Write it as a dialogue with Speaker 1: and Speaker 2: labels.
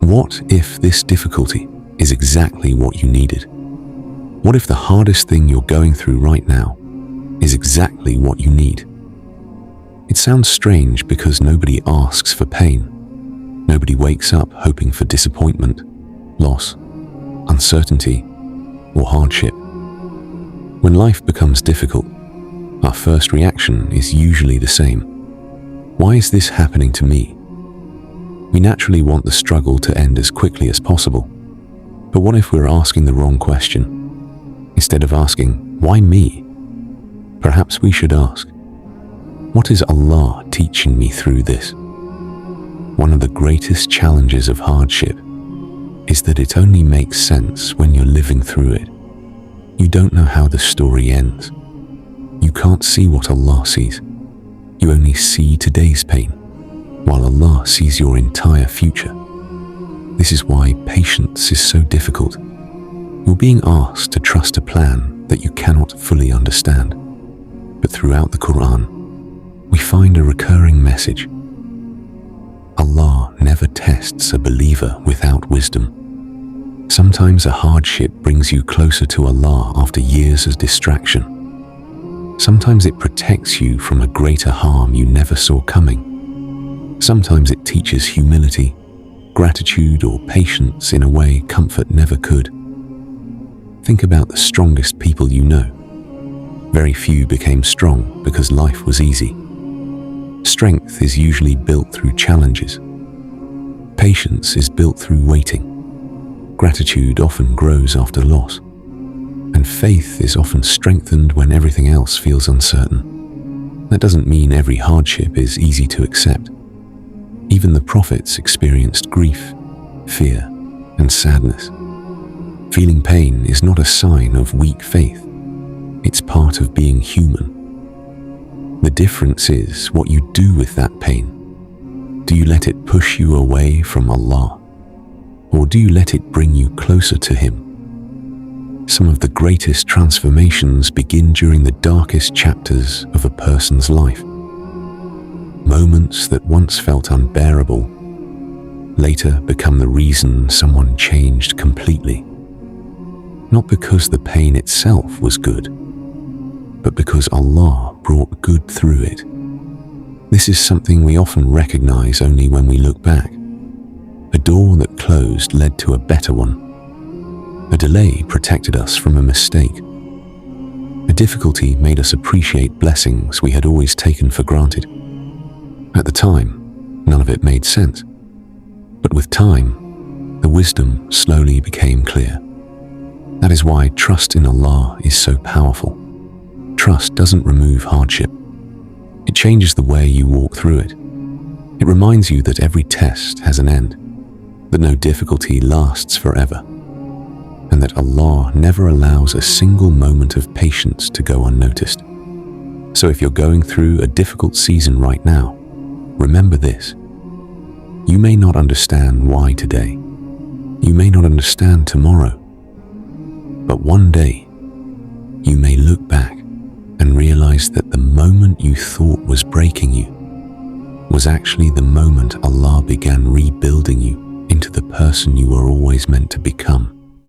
Speaker 1: What if this difficulty is exactly what you needed? What if the hardest thing you're going through right now is exactly what you need? It sounds strange because nobody asks for pain. Nobody wakes up hoping for disappointment, loss, uncertainty, or hardship. When life becomes difficult, our first reaction is usually the same. Why is this happening to me? We naturally want the struggle to end as quickly as possible. But what if we're asking the wrong question? Instead of asking, why me? Perhaps we should ask, what is Allah teaching me through this? One of the greatest challenges of hardship is that it only makes sense when you're living through it. You don't know how the story ends. You can't see what Allah sees. You only see today's pain, while Allah sees your entire future. This is why patience is so difficult. You're being asked to trust a plan that you cannot fully understand. But throughout the Quran, we find a recurring message. Allah never tests a believer without wisdom. Sometimes a hardship brings you closer to Allah after years of distraction. Sometimes it protects you from a greater harm you never saw coming. Sometimes it teaches humility, gratitude, or patience in a way comfort never could. Think about the strongest people you know. Very few became strong because life was easy. Strength is usually built through challenges. Patience is built through waiting. Gratitude often grows after loss. And faith is often strengthened when everything else feels uncertain. That doesn't mean every hardship is easy to accept. Even the prophets experienced grief, fear, and sadness. Feeling pain is not a sign of weak faith. It's part of being human. The difference is what you do with that pain. Do you let it push you away from Allah? Or do you let it bring you closer to Him? Some of the greatest transformations begin during the darkest chapters of a person's life. Moments that once felt unbearable later become the reason someone changed completely. Not because the pain itself was good, but because Allah brought good through it. This is something we often recognize only when we look back. A door that closed led to a better one. A delay protected us from a mistake. A difficulty made us appreciate blessings we had always taken for granted. At the time, none of it made sense. But with time, the wisdom slowly became clear. That is why trust in Allah is so powerful. Trust doesn't remove hardship. It changes the way you walk through it. It reminds you that every test has an end, that no difficulty lasts forever, and that Allah never allows a single moment of patience to go unnoticed. So if you're going through a difficult season right now, remember this. You may not understand why today. You may not understand tomorrow. But one day, you may look back and realize that the moment you thought was breaking you was actually the moment Allah began rebuilding you into the person you were always meant to become.